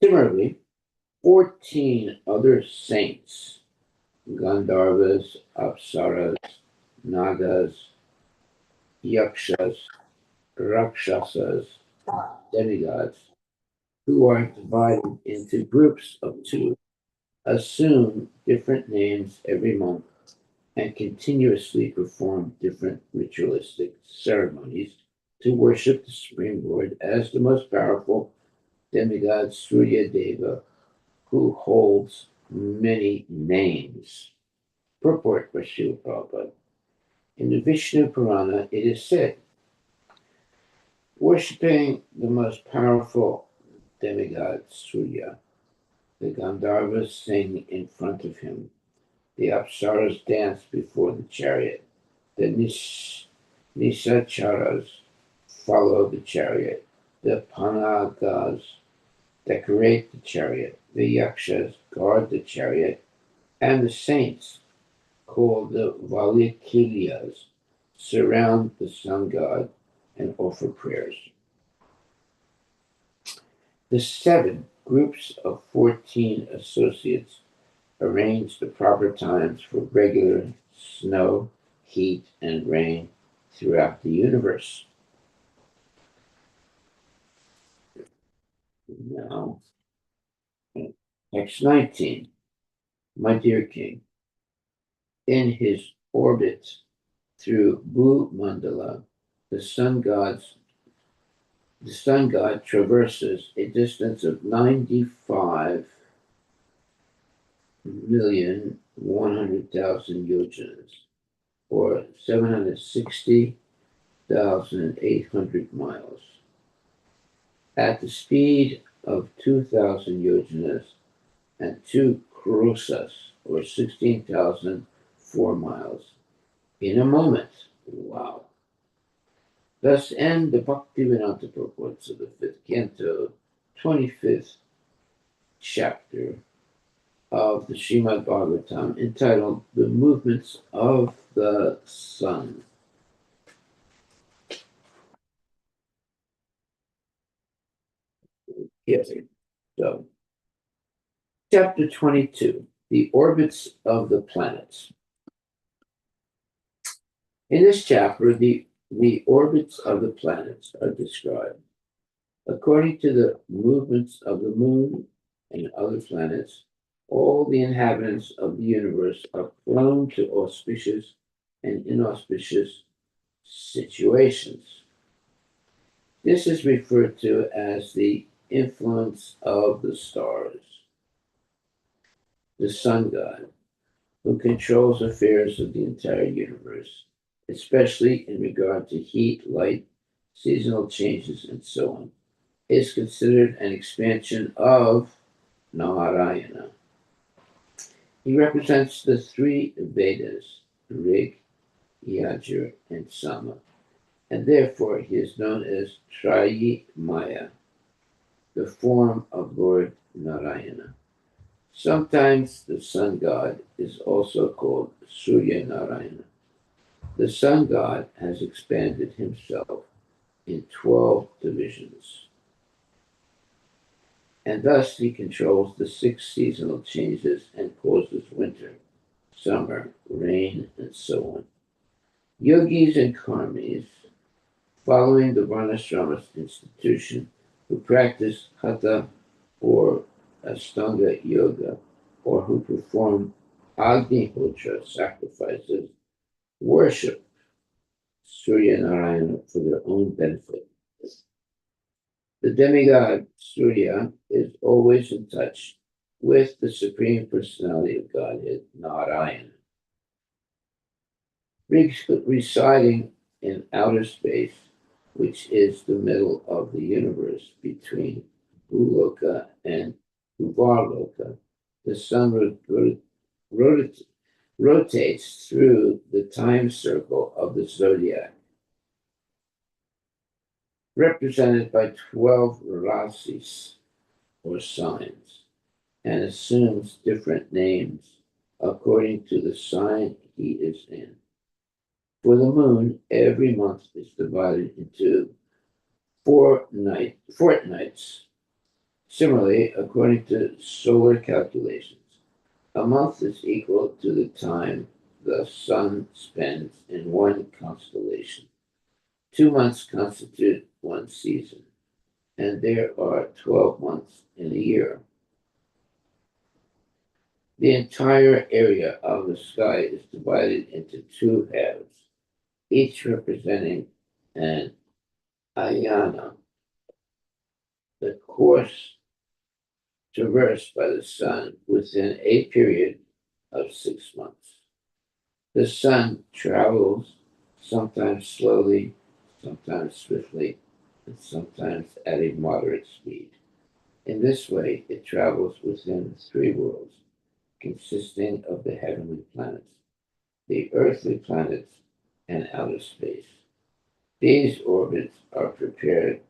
Similarly, 14 other saints, Gandharvas, Apsaras, Nagas, Yakshas, Rakshasas, demigods, who are divided into groups of two, assume different names every month and continuously perform different ritualistic ceremonies to worship the Supreme Lord as the most powerful demigod Surya Deva, who holds many names. Purport by Srila Prabhupada. In the Vishnu Purana, it is said, worshipping the most powerful demigod Surya, the Gandharvas sing in front of him, the Apsaras dance before the chariot, the Nisacharas follow the chariot, the Panagas decorate the chariot, the Yakshas guard the chariot, and the saints, called the Valikilyas, surround the sun god and offer prayers. The 7 groups of 14 associates arrange the proper times for regular snow, heat, and rain throughout the universe. Now, text 19. My dear king, in his orbit through Bhu Mandala, the sun god traverses a distance of 95,100,000 yojanas, or 760,800 miles, at the speed of 2,000 yojanas and 2 krosas, or 16,004 miles, in a moment. Wow. Thus end the Bhaktivedanta purports of the 5th canto, 25th chapter of the Srimad Bhagavatam, entitled The Movements of the Sun. Yes. So, chapter 22, The Orbits of the Planets. In this chapter, the orbits of the planets are described. According to the movements of the moon and other planets, all the inhabitants of the universe are prone to auspicious and inauspicious situations. This is referred to as the influence of the stars. The sun god, who controls affairs of the entire universe, especially in regard to heat, light, seasonal changes, and so on, is considered an expansion of Narayana. He represents the 3 Vedas, Rig, Yajur, and Sama, and therefore he is known as Trayi Maya, the form of Lord Narayana. Sometimes the sun god is also called Surya Narayana. The sun god has expanded himself in 12 divisions, and thus he controls the 6 seasonal changes and causes winter, summer, rain, and so on. Yogis and karmis, following the Varnashrama institution, who practice hatha or Astanga yoga, or who perform Agnihotra sacrifices, worship Surya Narayana for their own benefit. The demigod Surya is always in touch with the Supreme Personality of Godhead, Narayana. Residing in outer space, which is the middle of the universe between Bhuloka and Bhuvarloka, the sun rotates through the time circle of the zodiac, represented by 12 rasis, or signs, and assumes different names according to the sign he is in. For the moon, every month is divided into fortnights. Similarly, according to solar calculations, a month is equal to the time the sun spends in one constellation. 2 months constitute one season, and there are 12 months in a year. The entire area of the sky is divided into two halves, each representing an ayana, the course traversed by the sun within a period of 6 months. The sun travels sometimes slowly, sometimes swiftly, and sometimes at a moderate speed. In this way, it travels within three worlds, consisting of the heavenly planets, the earthly planets, and outer space. These orbits are prepared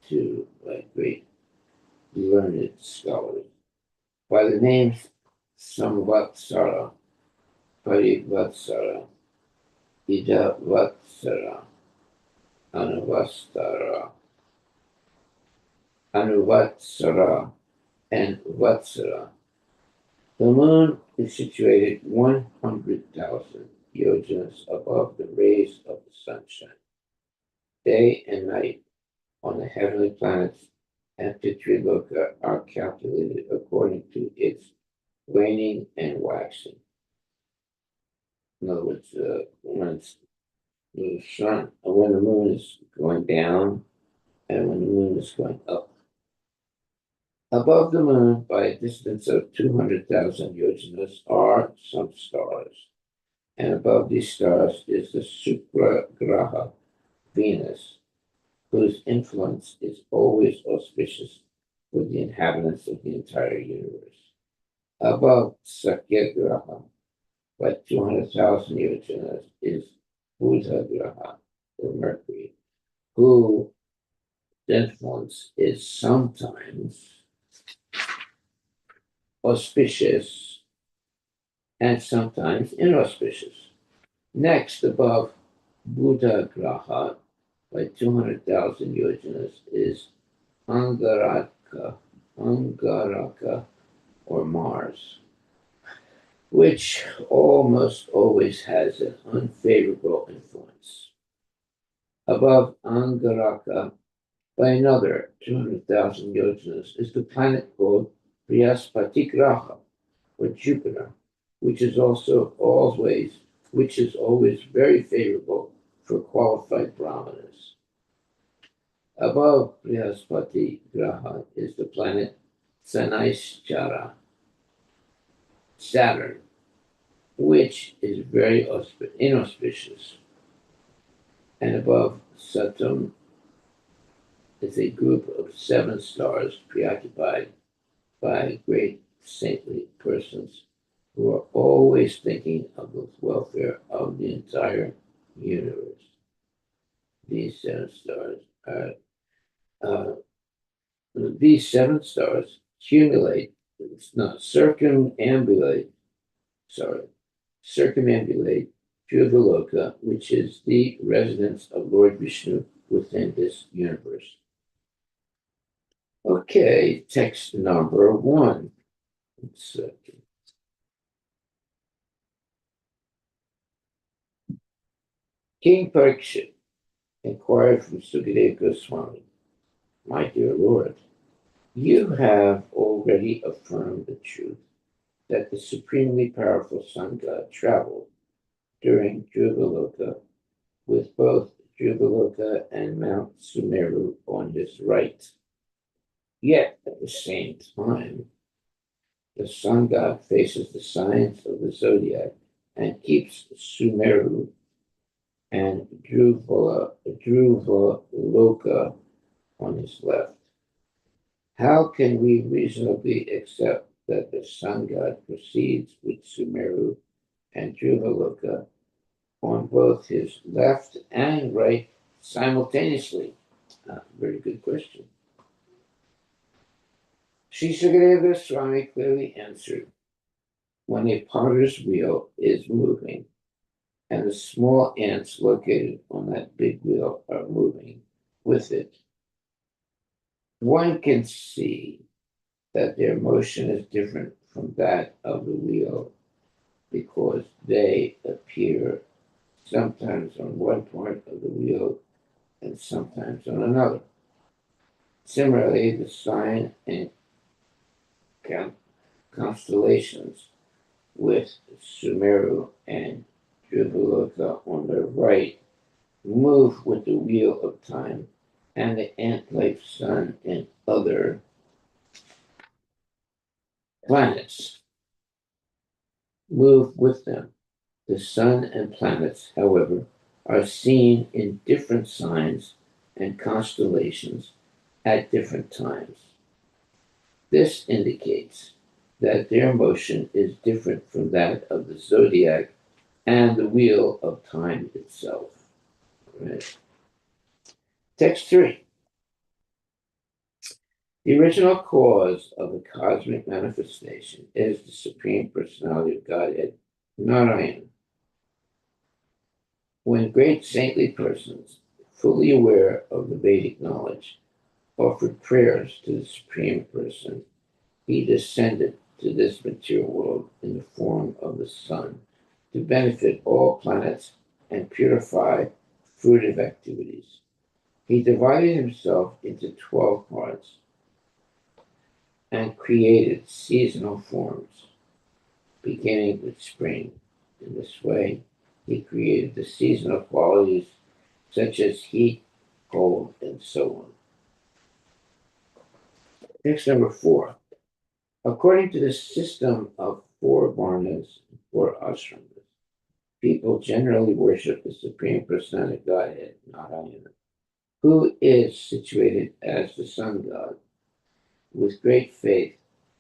to by great learned scholars by the names Samvatsara, Parivatsara, Idavatsara, Anuvastara, Anuvatsara, and Vatsara. The moon is situated 100,000 yojanas above the rays of the sunshine. Day and night on the heavenly planets and Pitriloka are calculated according to its waning and waxing. In other words, when the moon is going down and when the moon is going up. Above the moon, by a distance of 200,000 yojanas, are some stars, and above these stars is the Supragraha, Venus, whose influence is always auspicious for the inhabitants of the entire universe. Above Satyagraha, by 200,000 yojanas, is Buddhagraha, or Mercury, whose influence is sometimes auspicious and sometimes inauspicious. Next, above Buddhagraha, by 200,000 yojanas, is Angaraka, or Mars, which almost always has an unfavorable influence. Above Angaraka, by another 200,000 yojanas, is the planet called Brihaspati Graha, or Jupiter, which is always very favorable for qualified brahmanas. Above Brihaspati Graha is the planet Sanischara, Saturn, which is very inauspicious. And above Saturn is a group of 7 stars preoccupied by great saintly persons who are always thinking of the welfare of the entire universe. These 7 stars are uh, these 7 stars circumambulate Dhruva, which is the residence of Lord Vishnu within this universe. Okay, text number 1. King Parikshit inquired from Sukadeva Goswami, "My dear Lord, you have already affirmed the truth that the supremely powerful sun god traveled during Dhruva with both Dhruva and Mount Sumeru on his right. Yet, at the same time, the sun god faces the signs of the zodiac and keeps Sumeru and Dhruva on his left. How can we reasonably accept that the sun god proceeds with Sumeru and Dhruva on both his left and right simultaneously?" Very good question. Sri Sukadeva Goswami clearly answered, "When a potter's wheel is moving and the small ants located on that big wheel are moving with it, One can see that their motion is different from that of the wheel because they appear sometimes on one part of the wheel and sometimes on another. Similarly, the sign and constellations with Sumeru and Jubiloka on the right move with the wheel of time, and the ant-like sun and other planets move with them. The sun and planets, however, are seen in different signs and constellations at different times. This indicates that their motion is different from that of the zodiac and the wheel of time itself. Right. Text 3. The original cause of the cosmic manifestation is the Supreme Personality of Godhead, Narayana. When great saintly persons, fully aware of the Vedic knowledge, offered prayers to the Supreme Person, he descended to this material world in the form of the sun to benefit all planets and purify fruitive activities. He divided himself into 12 parts and created seasonal forms, beginning with spring. In this way, he created the seasonal qualities such as heat, cold, and so on. Text number 4. According to the system of four varnas and four ashramas, people generally worship the Supreme Personality Godhead, Narayana, who is situated as the sun god. With great faith,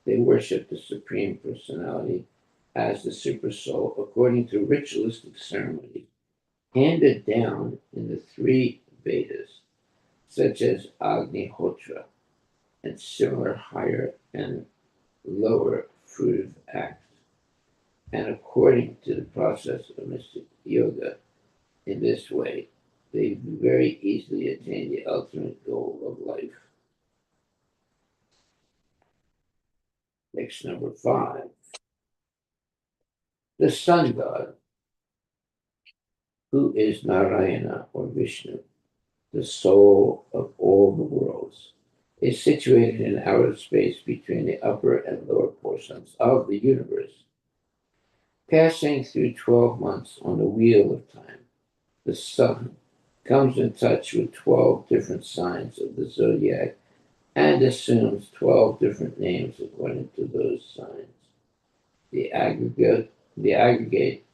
they worship the Supreme Personality as the Super Soul according to ritualistic ceremonies handed down in the three Vedas, such as Agnihotra and similar higher and lower fruitive acts, and according to the process of mystic yoga. In this way, they very easily attain the ultimate goal of life. Next, number 5. The sun god, who is Narayana or Vishnu, the soul of all the worlds, is situated in outer space between the upper and lower portions of the universe. Passing through 12 months on the wheel of time, the sun comes in touch with 12 different signs of the zodiac and assumes 12 different names according to those signs. The aggregate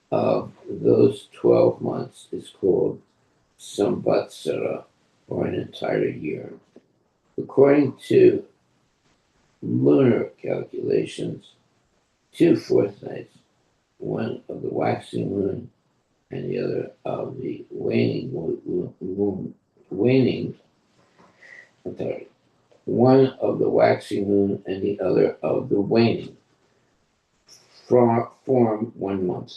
of those 12 months is called Samvatsara, or an entire year. According to lunar calculations, two fortnights, one of the waxing moon and the other of the I'm sorry, one of the waxing moon and the other of the waning, form 1 month.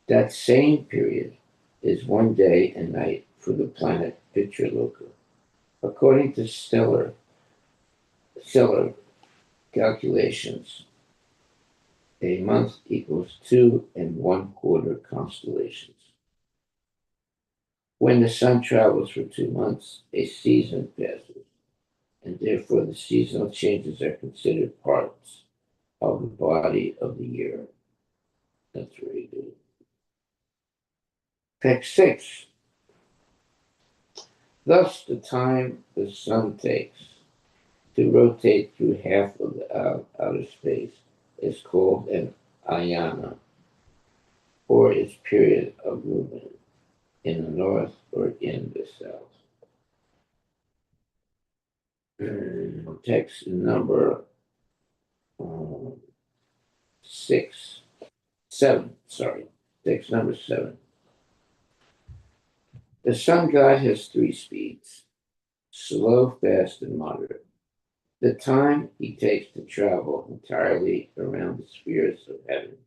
That same period is 1 day and night for the planet Pitraloka. According to stellar calculations, a month equals 2 1/4 constellations. When the sun travels for 2 months, a season passes, and therefore the seasonal changes are considered parts of the body of the year. That's very good. Text 6. Thus, the time the sun takes to rotate through half of the outer space is called an ayana, or its period of movement in the north or in the south. Text number 6, 7, sorry. Text number 7. The sun god has three speeds: slow, fast, and moderate. The time he takes to travel entirely around the spheres of heaven,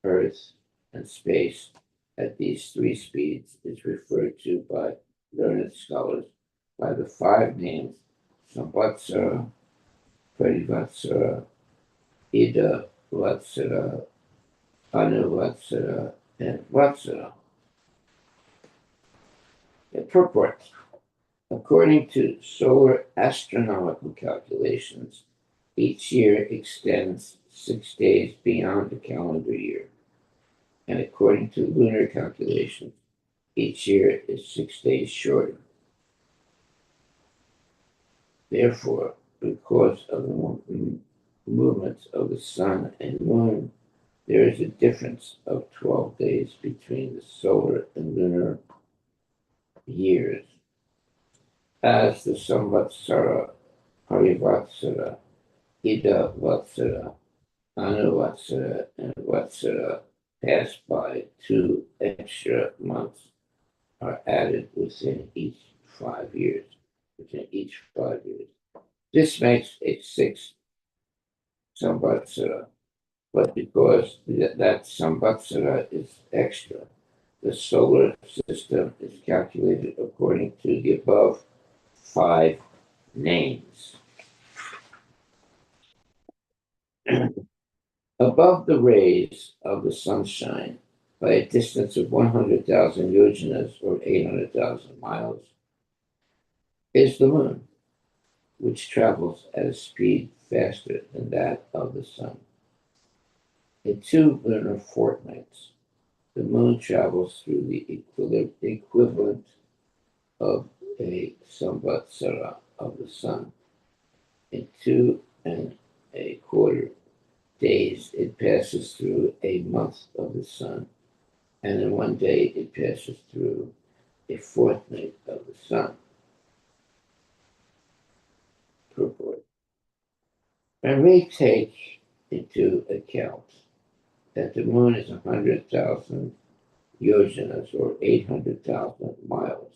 earth, and space at these three speeds is referred to by learned scholars by the five names Samvatsara, Parivatsara, Ida Vatsara, Anuvatsara, and Vatsara. Purport. According to solar astronomical calculations, each year extends 6 days beyond the calendar year. And according to lunar calculations, each year is 6 days shorter. Therefore, because of the movements of the sun and moon, there is a difference of 12 days between the solar and lunar years, as the Samvatsara, Harivatsara, Ida Vatsara, Anuvatsara, and Vatsara pass by. 2 extra months are added within each 5 years. This makes a sixth Samvatsara, but because that Samvatsara is extra, the solar system is calculated according to the above 5 names. Above the rays of the sunshine, by a distance of 100,000 yojanas or 800,000 miles, is the moon, which travels at a speed faster than that of the sun. In 2 lunar fortnights, the moon travels through the equivalent of a samvatsara of the sun. In 2.25 days, it passes through a month of the sun, and in 1 day, it passes through a fortnight of the sun. Purport. When we take into account that the moon is 100,000 yojanas or 800,000 miles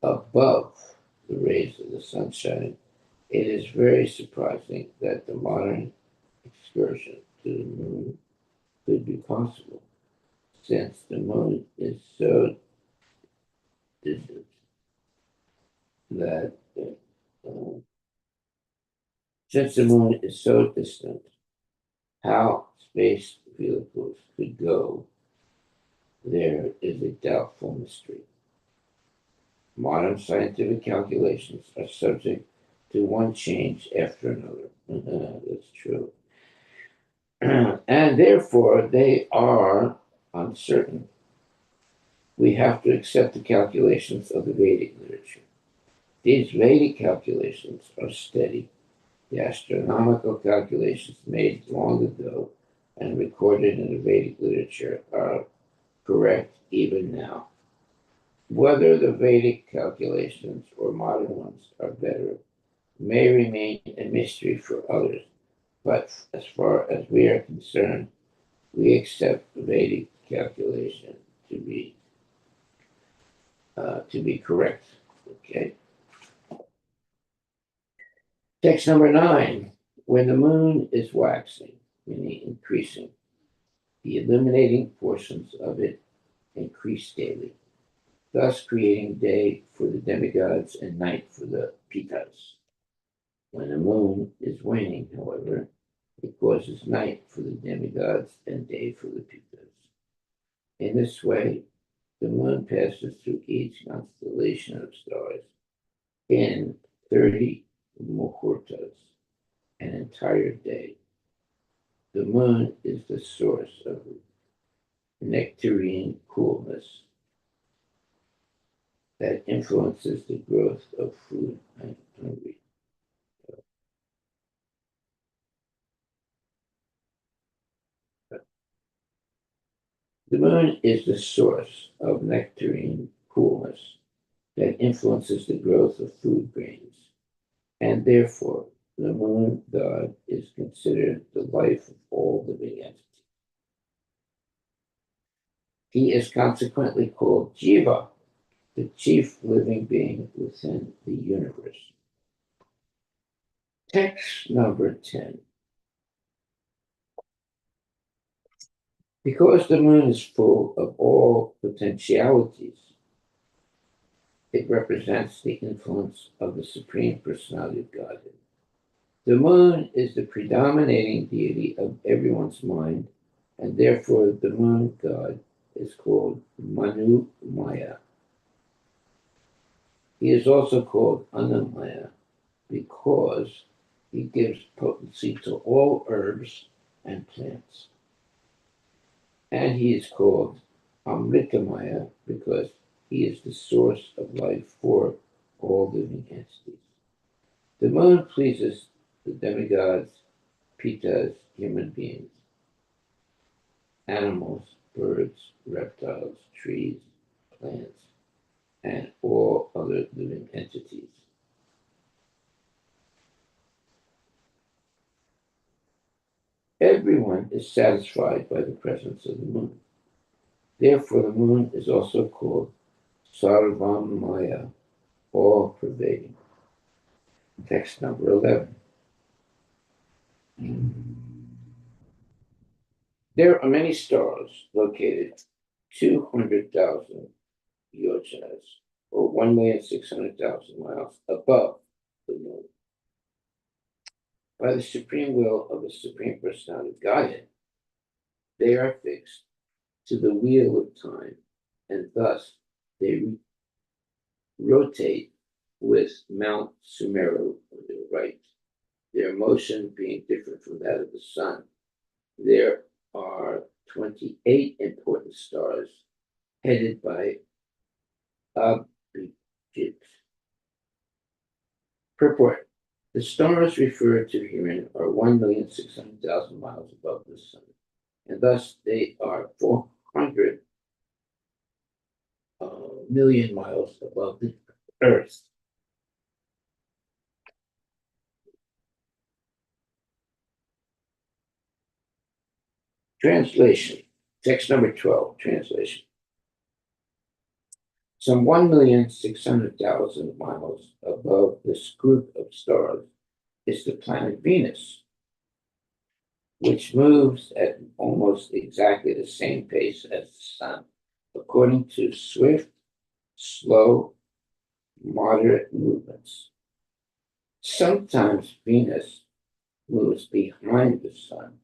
above the rays of the sunshine, it is very surprising that the modern excursion to the moon could be possible, since the moon is so distant that how space vehicles could go there is a doubtful mystery. Modern scientific calculations are subject to one change after another. That's true. And therefore, they are uncertain. We have to accept the calculations of the Vedic literature. These Vedic calculations are steady. The astronomical calculations made long ago and recorded in the Vedic literature are correct even now. Whether the Vedic calculations or modern ones are better may remain a mystery for others, but as far as we are concerned, we accept the Vedic calculation to be correct. Okay. Text number 9. When the moon is waxing, meaning increasing, the illuminating portions of it increase daily, thus creating day for the demigods and night for the pitas. When the moon is waning, however, it causes night for the demigods and day for the pitas. In this way, the moon passes through each constellation of stars in 30 muhurtas, an entire day. The moon is the source of nectarine coolness that influences the growth of food. I'm hungry. The moon is the source of nectarine coolness that influences the growth of food grains, and therefore the moon god is considered the life of all living entities. He is consequently called Jiva, the chief living being within the universe. Text number 10. Because the moon is full of all potentialities, It represents the influence of the Supreme Personality of Godhead. The moon is the predominating deity of everyone's mind, and therefore the moon god is called Manu Maya. He is also called Anamaya because he gives potency to all herbs and plants. And he is called Amritamaya because he is the source of life for all living entities. The moon pleases the demigods, pitas, human beings, animals, birds, reptiles, trees, plants, and all other living entities. Everyone is satisfied by the presence of the moon. Therefore, the moon is also called Sarvamaya, all pervading. Text number 11. There are many stars located 200,000 yojanas, or 1,600,000 miles above the moon. By the supreme will of the Supreme Personality of Godhead, they are fixed to the wheel of time, and thus they rotate with Mount Sumeru on the right, their motion being different from that of the sun. There are 28 important stars headed by Abhijit. Purport. The stars referred to herein are 1,600,000 miles above the sun, and thus they are 400 million miles above the Earth. Translation. Text number 12. Translation. Some 1,600,000 miles above this group of stars is the planet Venus, which moves at almost exactly the same pace as the sun, according to swift, slow, moderate movements. Sometimes Venus moves behind the sun,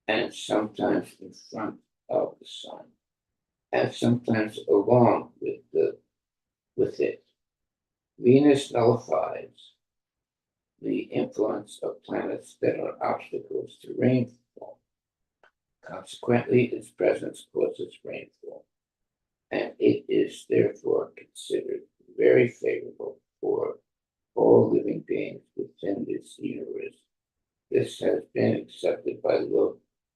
and sometimes in front of the sun, and sometimes along with it. Venus nullifies the influence of planets that are obstacles to rainfall. Consequently, its presence causes rainfall, and it is therefore considered very favorable for all living beings within this universe. This has been accepted by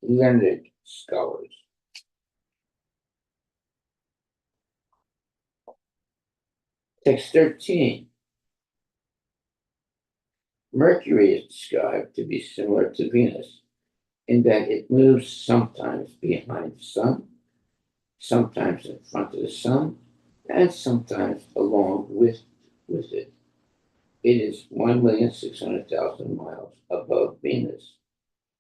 learned scholars. Text 13. Mercury is described to be similar to Venus in that it moves sometimes behind the sun, sometimes in front of the sun, and sometimes along with it. It is 1,600,000 miles above Venus,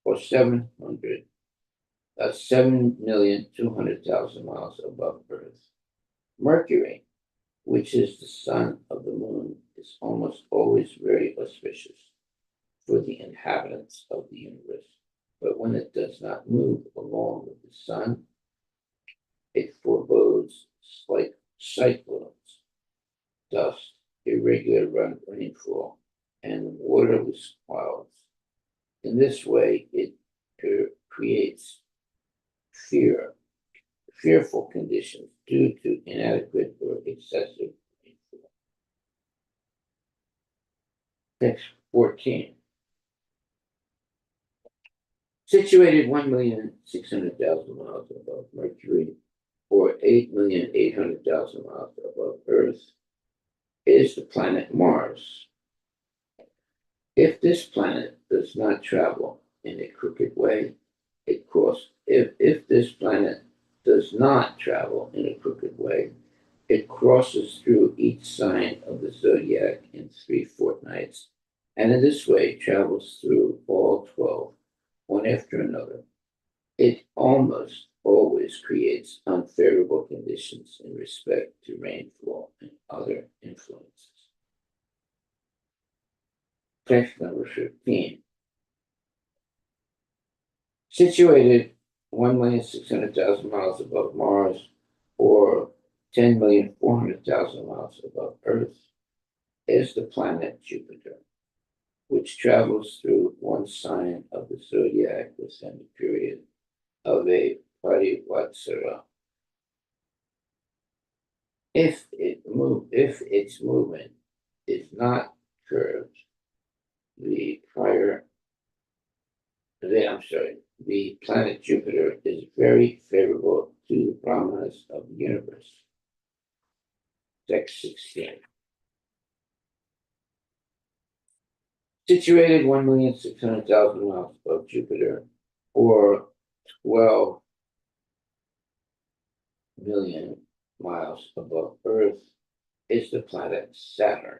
or 7,200,000 miles above Earth. Mercury, which is the son of the moon, is almost always very auspicious for the inhabitants of the universe. But when it does not move along with the sun, it forebodes like cyclones, dust, irregular rainfall, and waterless clouds. In this way, it creates fearful conditions due to inadequate or excessive rainfall. Text 14. Situated 1,600,000 miles above Mercury, or 8,800,000 miles above Earth, is the planet Mars. If this planet does not travel in a crooked way, if this planet does not travel in a crooked way, it crosses through each sign of the zodiac in 3 fortnights, and in this way travels through all 12, one after another. It almost always creates unfavorable conditions in respect to rainfall and other Text number 15. Situated 1,600,000 miles above Mars or 10,400,000 miles above Earth is the planet Jupiter, which travels through one sign of the zodiac within the period of a Harivatsara. If its movement is not curved, the prior the planet Jupiter is very favorable to the brahmanas of the universe. Text 16. Situated 1,600,000 miles above Jupiter, or 12 million miles above Earth, is the planet Saturn,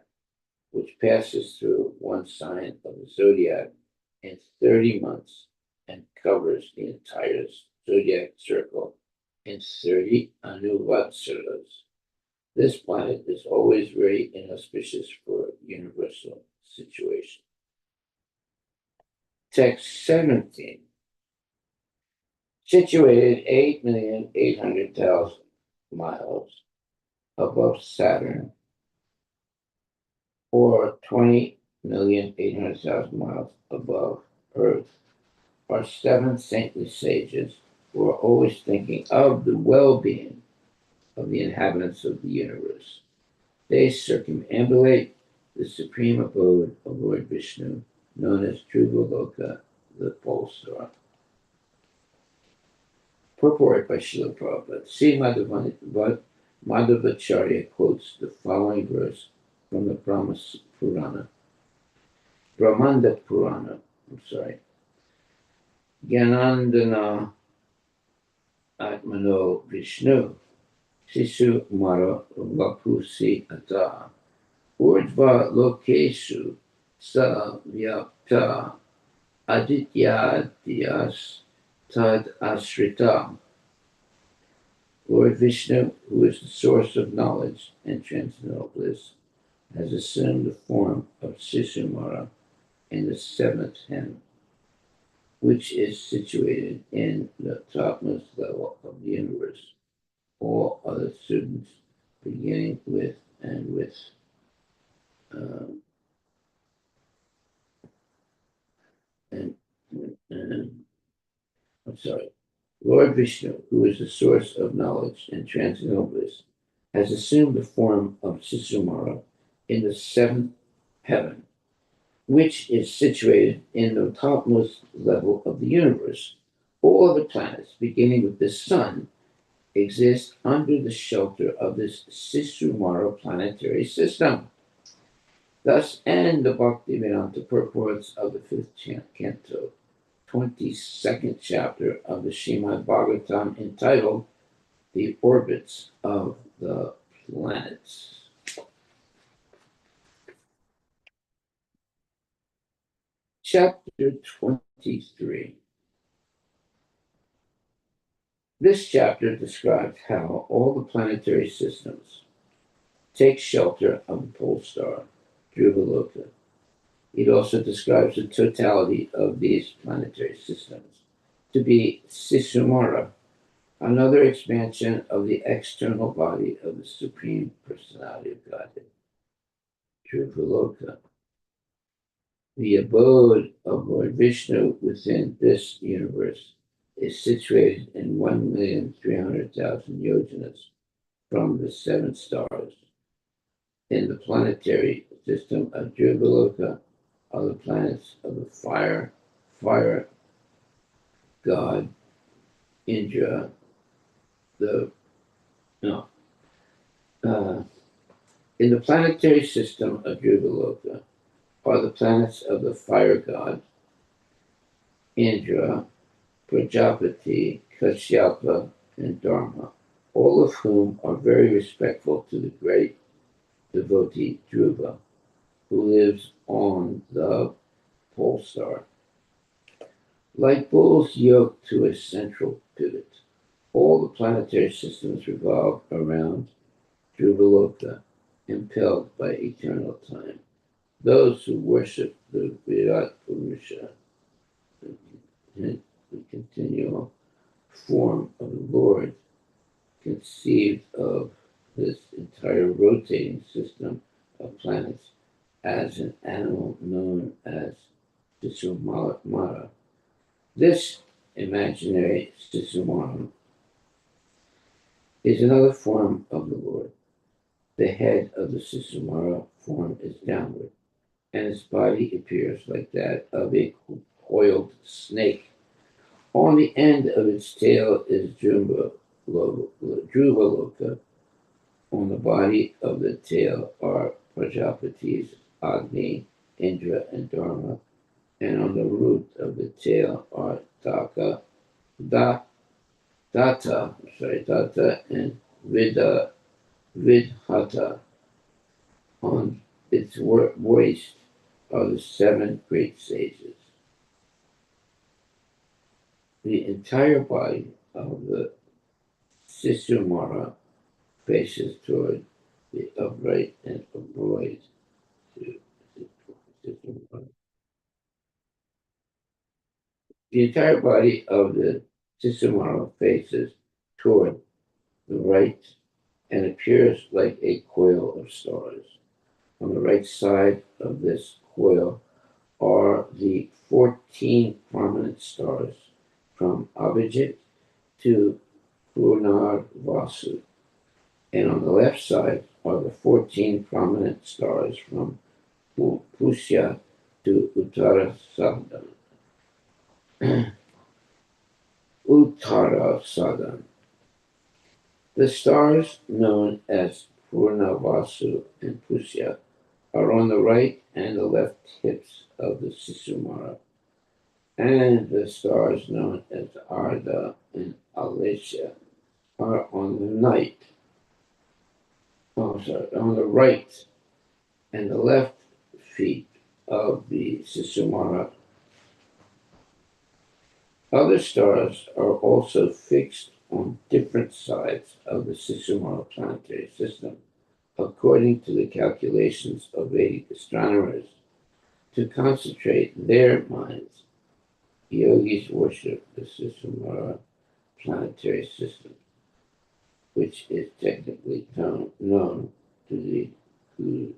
which passes through one sign of the zodiac in 30 months and covers the entire zodiac circle in 30 anuvatsaras. This planet is always very inauspicious for universal situation. Text 17. Situated 8,800,000 miles above Saturn, or 20,800,000 miles above Earth, are seven saintly sages who are always thinking of the well-being of the inhabitants of the universe. They circumambulate the supreme abode of Lord Vishnu, known as Dhruva the pole star. Purport by Srila Prabhupada. C. Madhvacharya quotes the following verse from the Brahmanda Purana. Gyanandana Atmano Vishnu Sisu Mara Vapusi Ata Urdva Lokesu Sa Vyapta Aditya Dhyas Tad Ashrita. Lord Vishnu, who is the source of knowledge and transcendental bliss, has assumed the form of Sisumara in the seventh heaven, which is situated in the topmost level of the universe. All other students, beginning with um, and, and Lord Vishnu, who is the source of knowledge and transcendental bliss, has assumed the form of Sisumara in the seventh heaven, which is situated in the topmost level of the universe. All other planets, beginning with the sun, exist under the shelter of this Sisumara planetary system. Thus end the Bhaktivedanta purports of the fifth canto, 22nd chapter of the Srimad Bhagavatam, entitled The Orbits of the Planets. Chapter 23. This chapter describes how all the planetary systems take shelter of the pole star, Dhruva. It also describes the totality of these planetary systems to be Sisumara, another expansion of the external body of the Supreme Personality of Godhead, Dhruva. The abode of Lord Vishnu within this universe is situated in 1,300,000 yojanas from the seven stars. In the planetary system of Dhruva are the planets of the fire god Indra, in the planetary system of Dhruva are the planets of the fire god Indra, Prajapati, Kashyapa, and Dharma, all of whom are very respectful to the great devotee Dhruva, who lives on the pole star. Like bulls yoked to a central pivot, all the planetary systems revolve around Dhruva, impelled by eternal time. Those who worship the Virat Purusha, the continual form of the Lord, conceived of this entire rotating system of planets as an animal known as Sisumara. This imaginary Sisumara is another form of the Lord. The head of the Sisumara form is downward, and its body appears like that of a coiled snake. On the end of its tail is Loka. On the body of the tail are Prajapatis, Agni, Indra, and Dharma, and on the root of the tail are Da, Data, and Vidhata. On its waist are the seven great sages. The entire body of the Sisumara faces toward the upright and avoids the Sisumara. The entire body of the Sisumara faces toward the right and appears like a coil of stars. On the right side of this coil are the 14 prominent stars from Abhijit to Purnarvasu. And on the left side are the 14 prominent stars from Pusya to Uttarasadam. The stars known as Purnavasu and Pusya are on the right and the left tips of the Sisumara, and the stars known as Arda and Alisha are on on the right and the left feet of the Sisumara. Other stars are also fixed on different sides of the Sisumara planetary system, according to the calculations of Vedic astronomers. To concentrate their minds, yogis worship the Sisumara planetary system, which is technically known to the Guru.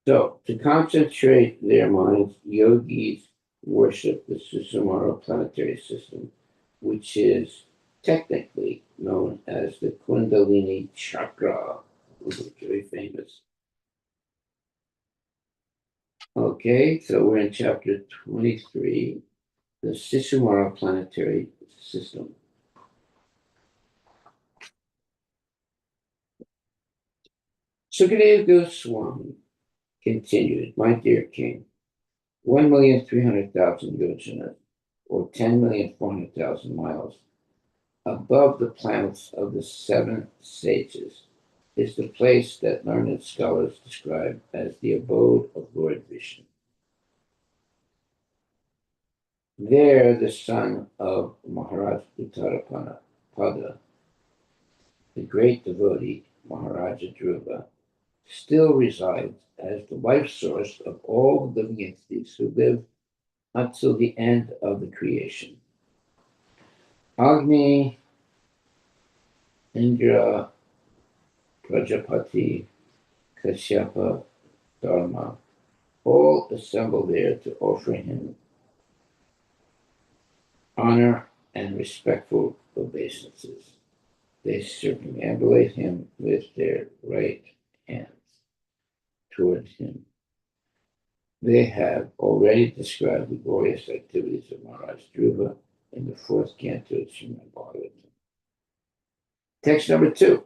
So, to concentrate their minds, yogis worship the Susamara planetary system, which is technically known as the Kundalini Chakra, which is very famous. Okay, so we're in chapter 23, the Susamara planetary system. Sukadeva Goswami continued, my dear king, 1,300,000 yojanas, or 10,400,000 miles, above the planets of the seven sages, is the place that learned scholars describe as the abode of Lord Vishnu. There, the son of Maharaj Uttarapada, the great devotee Maharaja Dhruva, still resides as the life source of all living entities who live until the end of the creation. Agni, Indra, Prajapati, Kashyapa, Dharma, all assemble there to offer him honor and respectful obeisances. They circumambulate him with their right hands towards him. They have already described the glorious activities of Maharaj Dhruva in the fourth canto of Srimad Bhagavatam. Text number 2.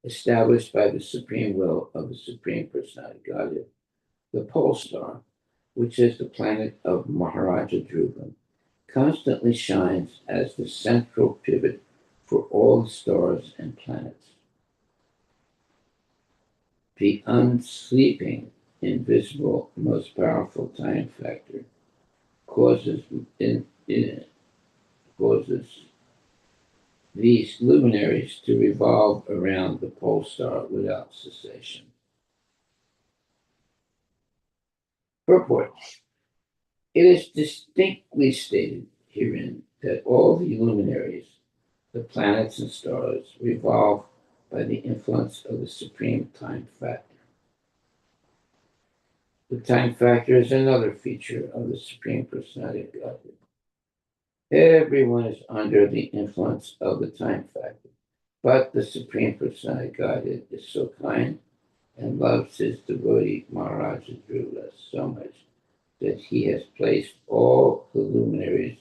Established by the supreme will of the Supreme Personality Godhead, the pole star, which is the planet of Maharaja Dhruva, constantly shines as the central pivot for all the stars and planets. The unsleeping, invisible, most powerful time factor causes causes these luminaries to revolve around the pole star without cessation. Purport. It is distinctly stated herein that all the luminaries, the planets and stars, revolve by the influence of the supreme time factor. The time factor is another feature of the Supreme Personality of Godhead. Everyone is under the influence of the time factor, but the Supreme Personality of Godhead is so kind and loves his devotee Maharaj Harivilas so much that he has placed all the luminaries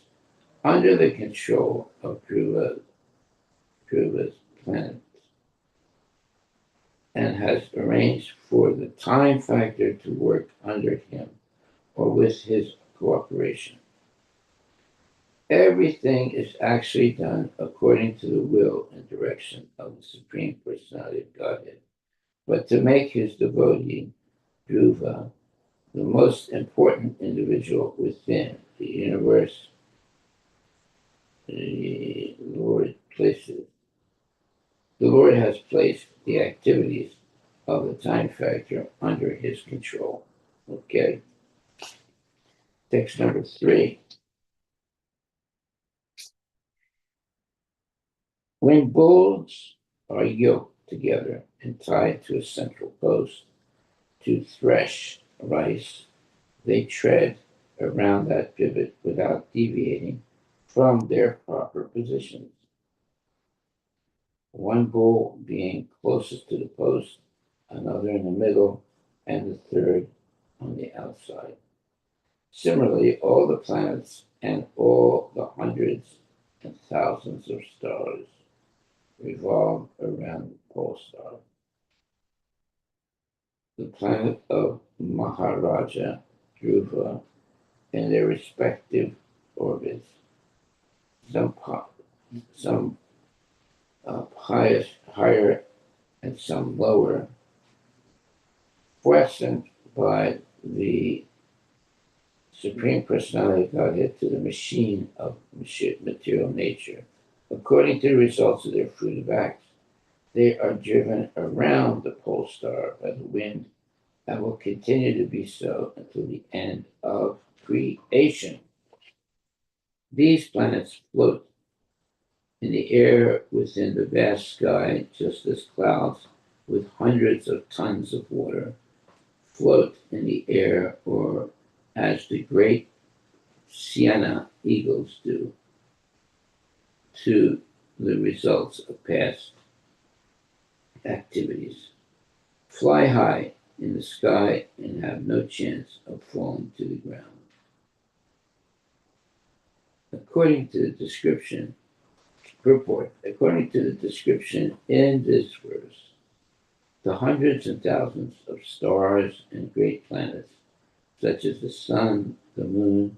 under the control of Dhruva's planets and has arranged for the time factor to work under him or with his cooperation. Everything is actually done according to the will and direction of the Supreme Personality of Godhead. But to make his devotee, Dhruva, the most important individual within the universe, the Lord has placed the activities of the time factor under his control. Okay. Text number 3. When bulls are yoked together and tied to a central post to thresh rice, they tread around that pivot without deviating from their proper positions. One bull being closest to the post, another in the middle, and the third on the outside. Similarly, all the planets and all the hundreds and thousands of stars revolve around the pole star. The planet of Maharaja Dhruva in their respective orbits, some higher and some lower, questioned by the Supreme Personality of Godhead to the machine of material nature. According to the results of their fruitive acts, they are driven around the pole star by the wind and will continue to be so until the end of creation. These planets float in the air within the vast sky, just as clouds with hundreds of tons of water float in the air, or as the great Sienna eagles do, to the results of past activities. Fly high in the sky and have no chance of falling to the ground. According to the description in this verse, the hundreds and thousands of stars and great planets, such as the Sun, the Moon,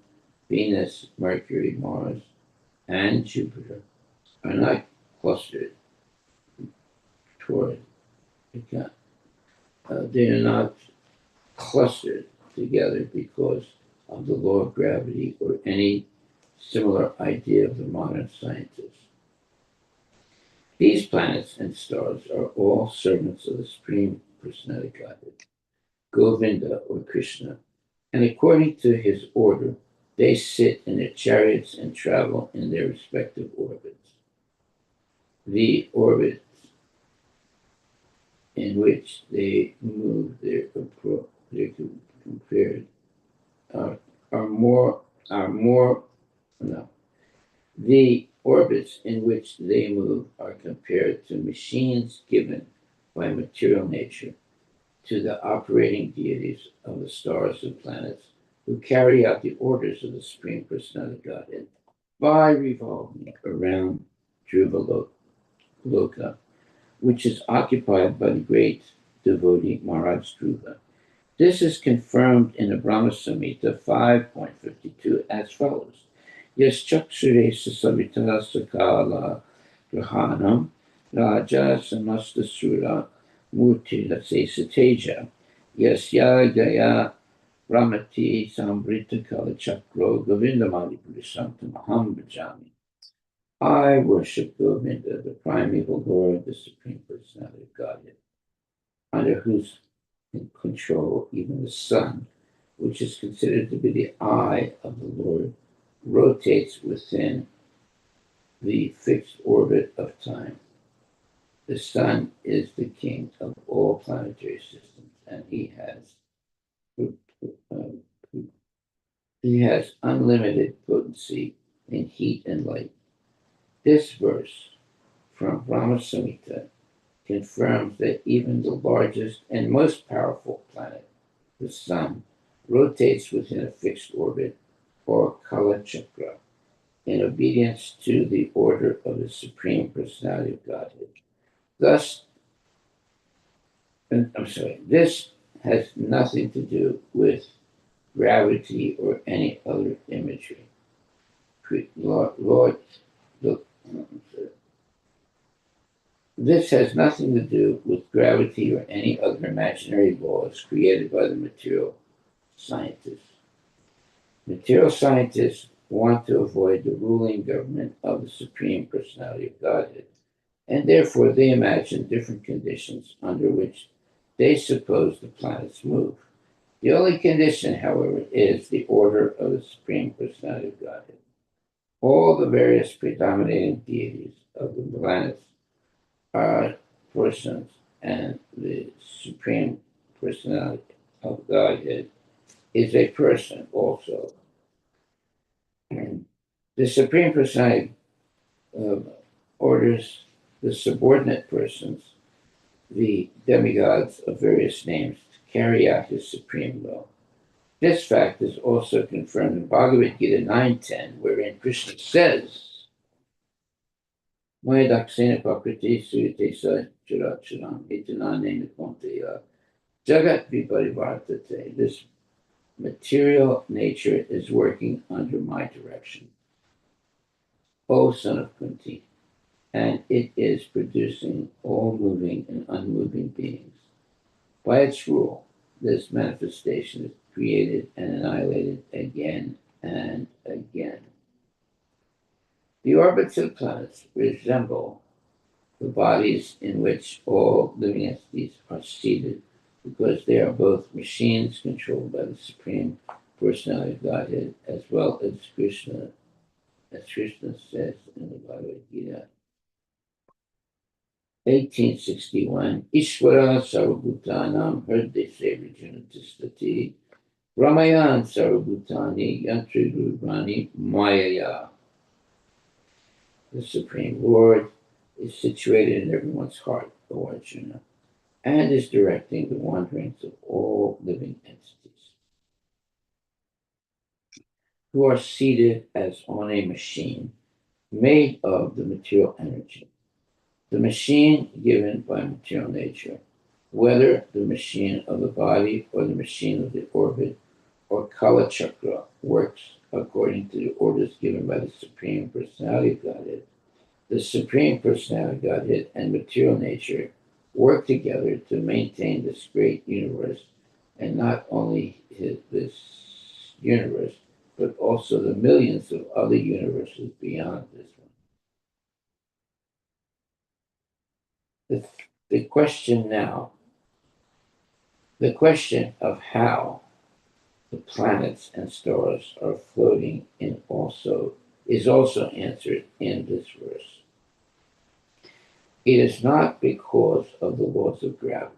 Venus, Mercury, Mars, and Jupiter, are not clustered toward they are not clustered together because of the law of gravity or any similar idea of the modern scientists. These planets and stars are all servants of the Supreme Personality of Godhead, Govinda or Krishna, and according to his order, they sit in their chariots and travel in their respective orbits. The orbits in which they move compared are more no. The orbits in which they move are compared to machines given by material nature to the operating deities of the stars and planets who carry out the orders of the Supreme Personality of Godhead by revolving around Dhruva Loka, which is occupied by the great devotee Maharaj Dhruva. This is confirmed in the Brahma Samhita 5.52 as follows. Yaschaksuresa savitara sakala grahanam raja samasta sura murti lasesa teja yasya gaya brahmati sambrita kala chakro govindamadi purisanta maham bhajami. I worship Govinda, the primeval Lord, the Supreme Personality of Godhead, under whose control even the sun, which is considered to be the eye of the Lord, rotates within the fixed orbit of time. The sun is the king of all planetary systems, and uh, he has unlimited potency in heat and light. This verse from Brahma Samhita confirms that even the largest and most powerful planet, the sun, rotates within a fixed orbit or Kala Chakra in obedience to the order of the Supreme Personality of Godhead. Thus, this has nothing to do with gravity or any other imagery. Lord, look, this has nothing to do with gravity or any other imaginary laws created by the material scientists. Material scientists want to avoid the ruling government of the Supreme Personality of Godhead, and therefore they imagine different conditions under which they suppose the planets move. The only condition, however, is the order of the Supreme Personality of Godhead. All the various predominating deities of the planets are persons, and the Supreme Personality of Godhead is a person also. And the Supreme Personality orders the subordinate persons, the demigods of various names, to carry out his supreme will. This fact is also confirmed in Bhagavad Gita 9:10, wherein Krishna says, Maya daksena prakriti suyate sa characharam itanane nikonteya jagat viparivartate. This material nature is working under my direction, O son of Kunti, and it is producing all moving and unmoving beings. By its rule, this manifestation is created and annihilated again and again. The orbits of planets resemble the bodies in which all living entities are seated because they are both machines controlled by the Supreme Personality of Godhead, as well as Krishna says in the Bhagavad Gita 1861, Ishvara Sarvabhutanam Hriday Sevrijunatistati Ramayan Sarvabhutani Yantri Rudrani Mayaya. The Supreme Lord is situated in everyone's heart, O Arjuna, and is directing the wanderings of all living entities, who are seated as on a machine made of the material energy. The machine given by material nature, whether the machine of the body or the machine of the orbit or Kala Chakra, works according to the orders given by the Supreme Personality of Godhead. The Supreme Personality of Godhead and material nature work together to maintain this great universe, and not only this universe, but also the millions of other universes beyond this one. The question now, the question of how the planets and stars are floating in also is also answered in this verse. It is not because of the laws of gravity.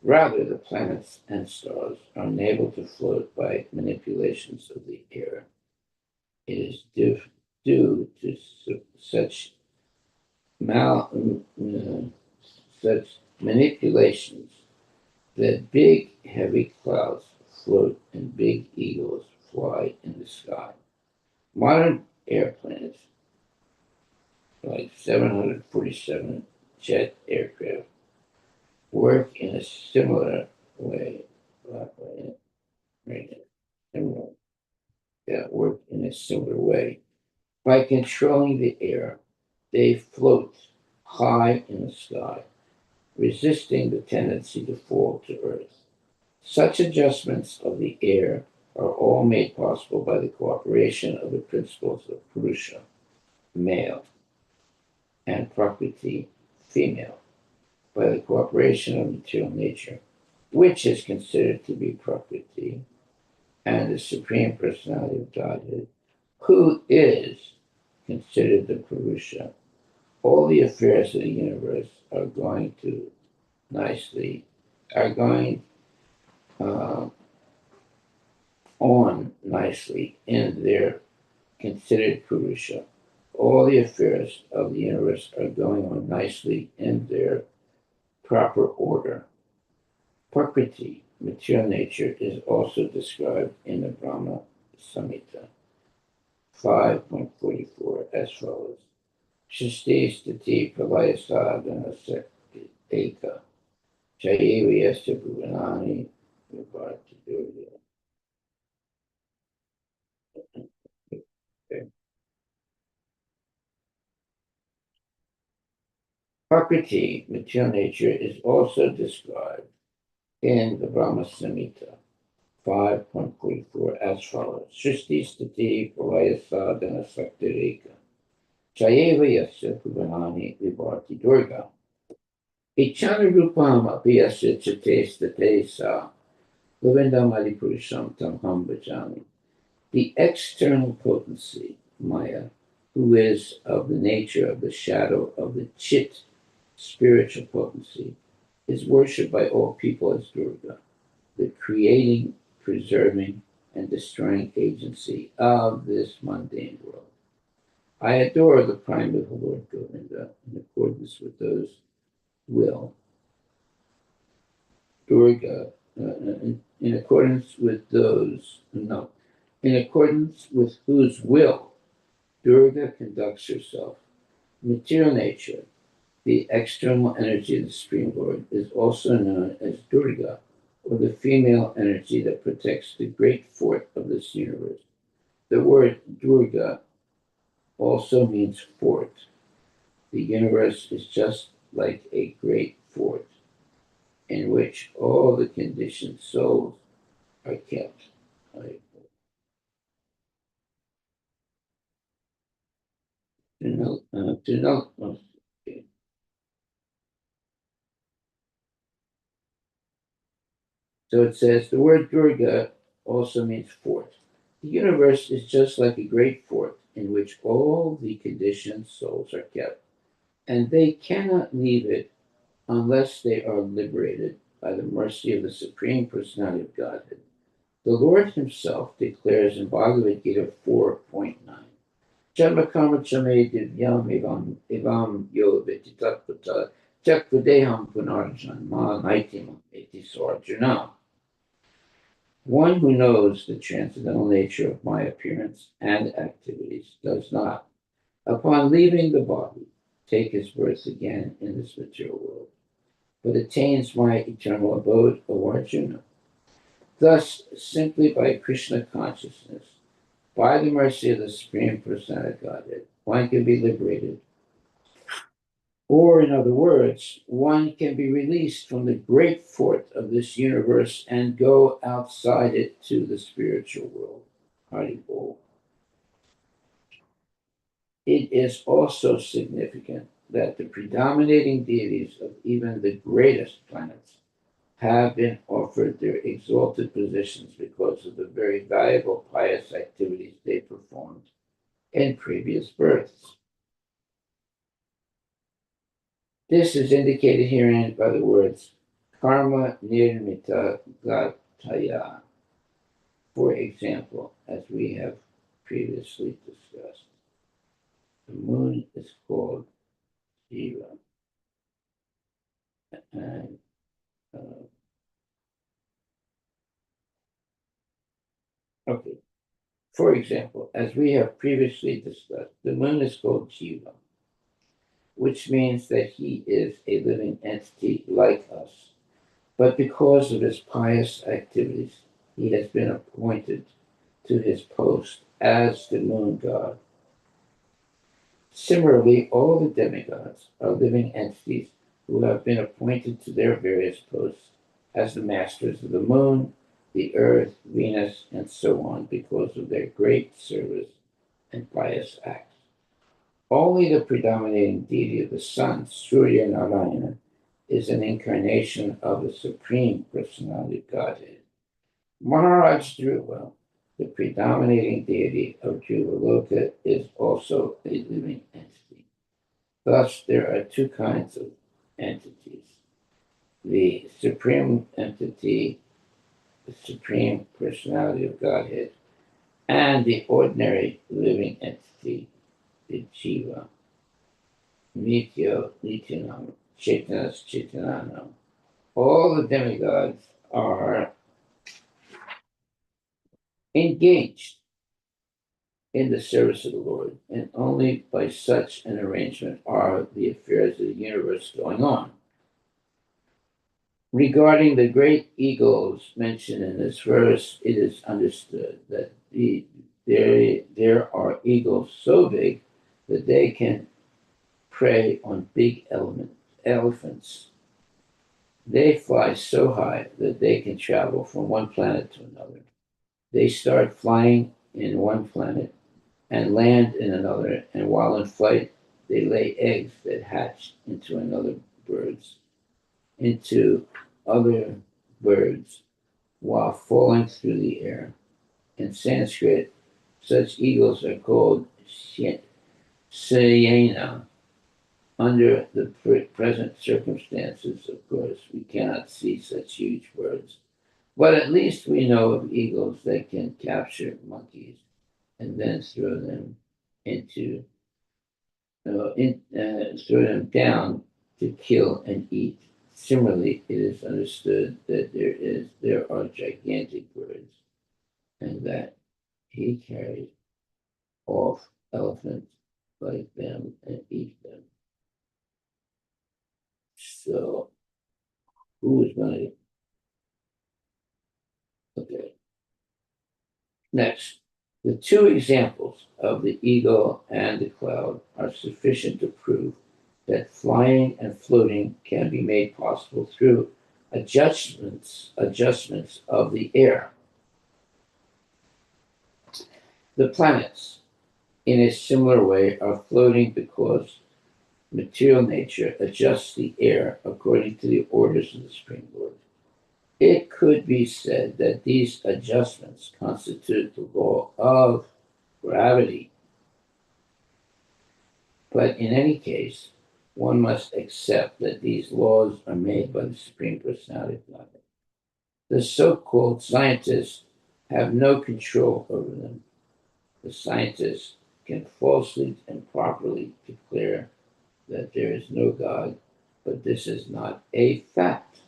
Rather, the planets and stars are unable to float by manipulations of the air. It is due to such such manipulations that big, heavy clouds float and big eagles fly in the sky. Modern airplanes, like 747 jet aircraft, work in a similar way. Right, work in a similar way. By controlling the air, they float high in the sky, resisting the tendency to fall to earth. Such adjustments of the air are all made possible by the cooperation of the principles of Purusha. male, and Prakriti, female, by the cooperation of material nature, which is considered to be Prakriti, and the Supreme Personality of Godhead, who is considered the Purusha. All the affairs of the universe are going to nicely, are going uh, on nicely in their considered Purusha. All the affairs of the universe are going on nicely in their proper order. Prakriti, material nature, is also described in the Brahma Samhita 5.44 as follows. Shishti stati pralayasādhana eka chayeva yasya bhuvanani vibhati durya. Prakriti, material nature, is also described in the Brahma Samhita 5.44 as follows. Shristi stati pralayasādhana saktireka chayeva yasya bhuvanani vibhati durga. Ichanarupam apiyasya chate state sa govindam adipurusham tam ham bhajami. The external potency, Maya, who is of the nature of the shadow of the Chit spiritual potency, is worshipped by all people as Durga, the creating, preserving, and destroying agency of this mundane world. I adore the primeval Lord Govinda in accordance with those will. Durga, in accordance with those, no, in accordance with whose will Durga conducts herself. Material nature, the external energy of the Supreme Lord, is also known as Durga, or the female energy that protects the great fort of this universe. The word Durga also means fort. The universe is just like a great fort in which all the conditioned souls are kept. Okay. So it says the word Durga also means fort. The universe is just like a great fort in which all the conditioned souls are kept, and they cannot leave it unless they are liberated by the mercy of the Supreme Personality of Godhead. The Lord Himself declares in Bhagavad Gita 4.9, Chamakama chame divyam evam yo vititatpata chakvadeham punarjan ma naitimam eti sarjuna. One who knows the transcendental nature of my appearance and activities does not, upon leaving the body, take his birth again in this material world, but attains my eternal abode, O Arjuna. Thus, simply by Krishna consciousness, by the mercy of the Supreme Personality of Godhead, one can be liberated. Or, in other words, one can be released from the great fort of this universe and go outside it to the spiritual world. Harivilas. It is also significant that the predominating deities of even the greatest planets have been offered their exalted positions because of the very valuable pious activities they performed in previous births. This is indicated herein by the words karma nirmita gataya. For example, as we have previously discussed, the moon is called Shiva, and okay. For example, as we have previously discussed, the moon is called Jiva, which means that he is a living entity like us. But because of his pious activities, he has been appointed to his post as the moon god. Similarly, all the demigods are living entities who have been appointed to their various posts as the masters of the moon, the earth, Venus, and so on because of their great service and pious acts. Only the predominating deity of the sun, Surya Narayana, is an incarnation of the Supreme Personality of Godhead. Maharaj Dhruva, the predominating deity of Dhruva is also a living entity. Thus, there are two kinds of entities: the Supreme Entity, the Supreme Personality of Godhead, and the ordinary living entity, the Jiva, Nitya, Nityanam, Chaitanas, Chaitananam. All the demigods are engaged in the service of the Lord, and only by such an arrangement are the affairs of the universe going on. Regarding the great egos mentioned in this verse, it is understood that there are egos so big that they can prey on big elephants. They fly so high that they can travel from one planet to another. They start flying in one planet and land in another, and while in flight, they lay eggs that hatch into other birds while falling through the air. In Sanskrit, such eagles are called Sayena. Under the present circumstances, of course, we cannot see such huge birds, but at least we know of eagles that can capture monkeys and then into throw them down to kill and eat. Similarly, it is understood that there are gigantic birds, and that he carries off elephants like them and eat them. So, who is going to? Okay. Next, the two examples of the eagle and the cloud are sufficient to prove that flying and floating can be made possible through adjustments of the air. The planets, in a similar way, are floating because material nature adjusts the air according to the orders of the Supreme Lord. It could be said that these adjustments constitute the law of gravity. But in any case, one must accept that these laws are made by the Supreme Personality of God. The so-called scientists have no control over them. The scientists can falsely and properly declare that there is no God, but this is not a fact.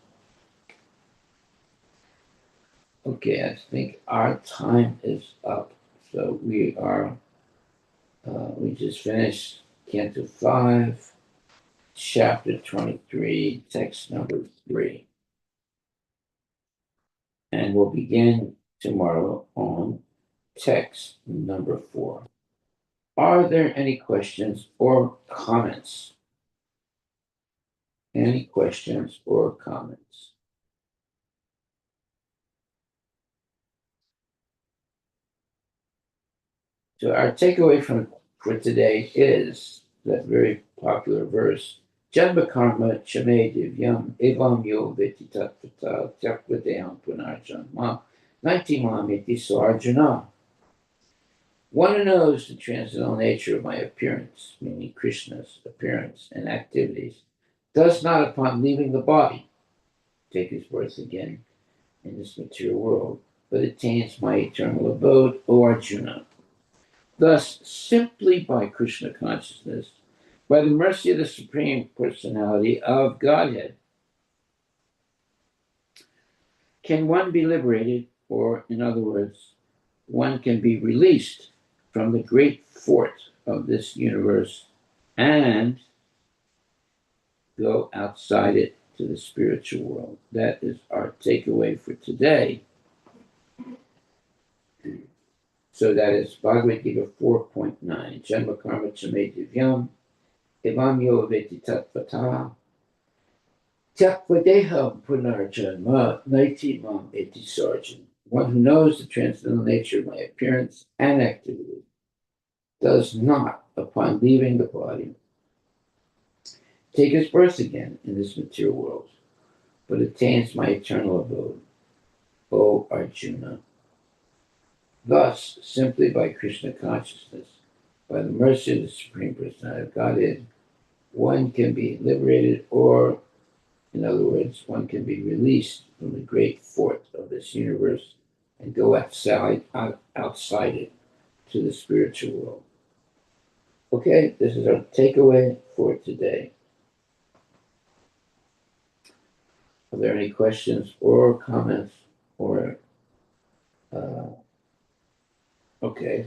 Okay, I think our time is up. So we just finished Canto 5, Chapter 23, text number 3. And we'll begin tomorrow on text number 4. Are there any questions or comments? Any questions or comments? So our takeaway for today is that very popular verse, Janma karma chame divyam evam yo veti tatvata tyakvadeyam punarjanma naitimam iti sarjana. One who knows the transcendental nature of my appearance, meaning Krishna's appearance and activities, does not upon leaving the body take his birth again in this material world, but attains my eternal abode, O Arjuna. Thus, simply by Krishna consciousness, by the mercy of the Supreme Personality of Godhead, can one be liberated, or in other words, one can be released from the great fort of this universe and go outside it to the spiritual world. That is our takeaway for today. So that is Bhagavad Gita 4.9. Janma karma chame divyam evam yo veti tatvata tyakvadeham punarjanma naiti mam eti sarjan. One who knows the transcendental nature of my appearance and activity does not, upon leaving the body, take his birth again in this material world, but attains my eternal abode, O Arjuna. Thus, simply by Krishna consciousness, by the mercy of the Supreme Personality of Godhead, one can be liberated, or, in other words, one can be released from the great fort of this universe and go outside it to the spiritual world. Okay, this is our takeaway for today. Are there any questions or comments or okay.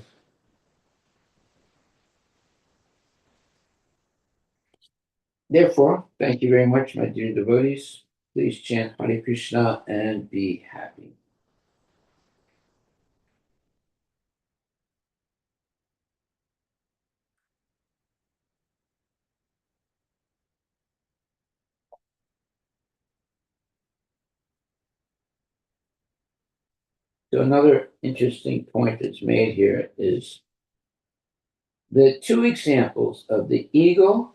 Therefore, thank you very much, my dear devotees. Please chant Hare Krishna and be happy. So another interesting point that's made here is the two examples of the eagle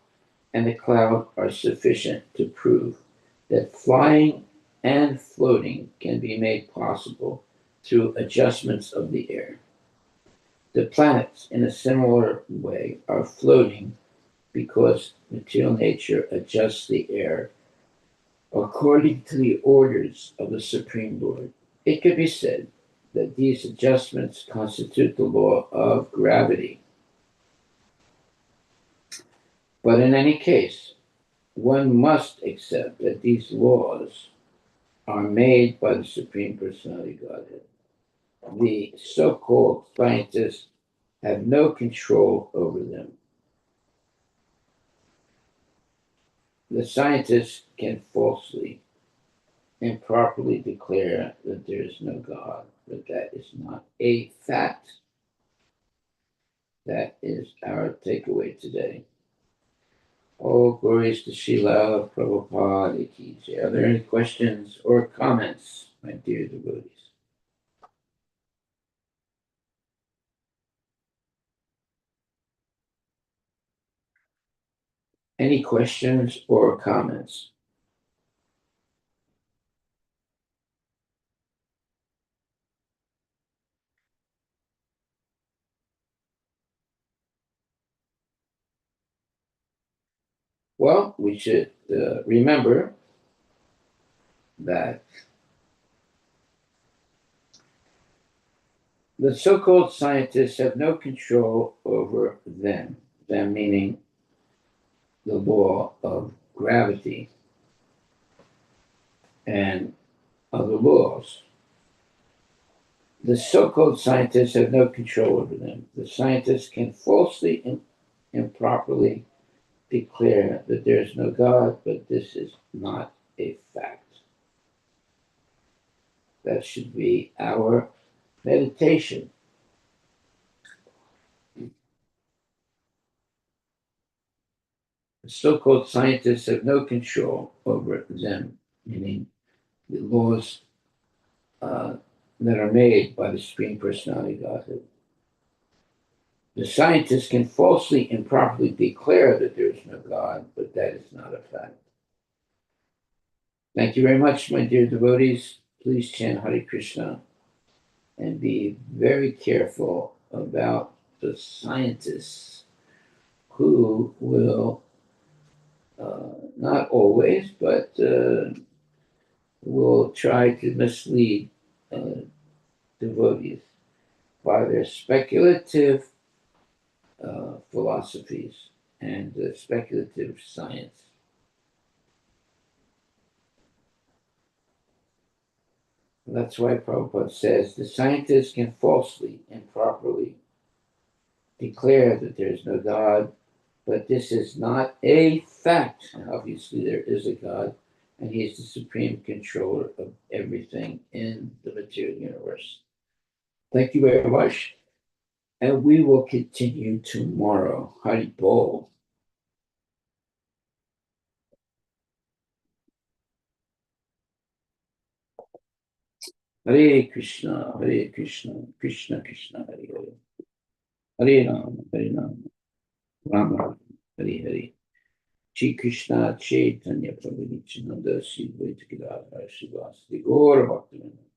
and the cloud are sufficient to prove that flying and floating can be made possible through adjustments of the air. The planets, in a similar way, are floating because material nature adjusts the air according to the orders of the Supreme Lord. It could be said that these adjustments constitute the law of gravity. But in any case, one must accept that these laws are made by the Supreme Personality of Godhead. The so called scientists have no control over them. The scientists can falsely, improperly declare that there is no God, but that is not a fact. That is our takeaway today. All glories to Srila Prabhupada Ki Jai. Are there any questions or comments, my dear devotees? Any questions or comments? Well, we should remember that the so called scientists have no control over them meaning the law of gravity and other laws. The so called scientists have no control over them. The scientists can falsely and improperly declare that there is no God, but this is not a fact. That should be our meditation. The so called scientists have no control over them, meaning the laws that are made by the Supreme Personality of Godhead. The scientists can falsely, improperly declare that there is no God, but that is not a fact. Thank you very much, my dear devotees. Please chant Hare Krishna and be very careful about the scientists who will, not always, but will try to mislead uh, devotees by their speculative philosophies and speculative science. That's why Prabhupada says the scientists can falsely, improperly declare that there is no God, but this is not a fact. And obviously, there is a God, and He is the supreme controller of everything in the material universe. Thank you very much. And we will continue tomorrow. Hari Bol. Hare Krishna, Krishna Krishna, Hare Hare. Hare Rama, Hare Rama, Rama Rama, Hare Hare. Shri Krishna Chaitanya Prabhu Nityananda Sri Advaita Gadadhara Srivasadi Gaura Bhaktivinoda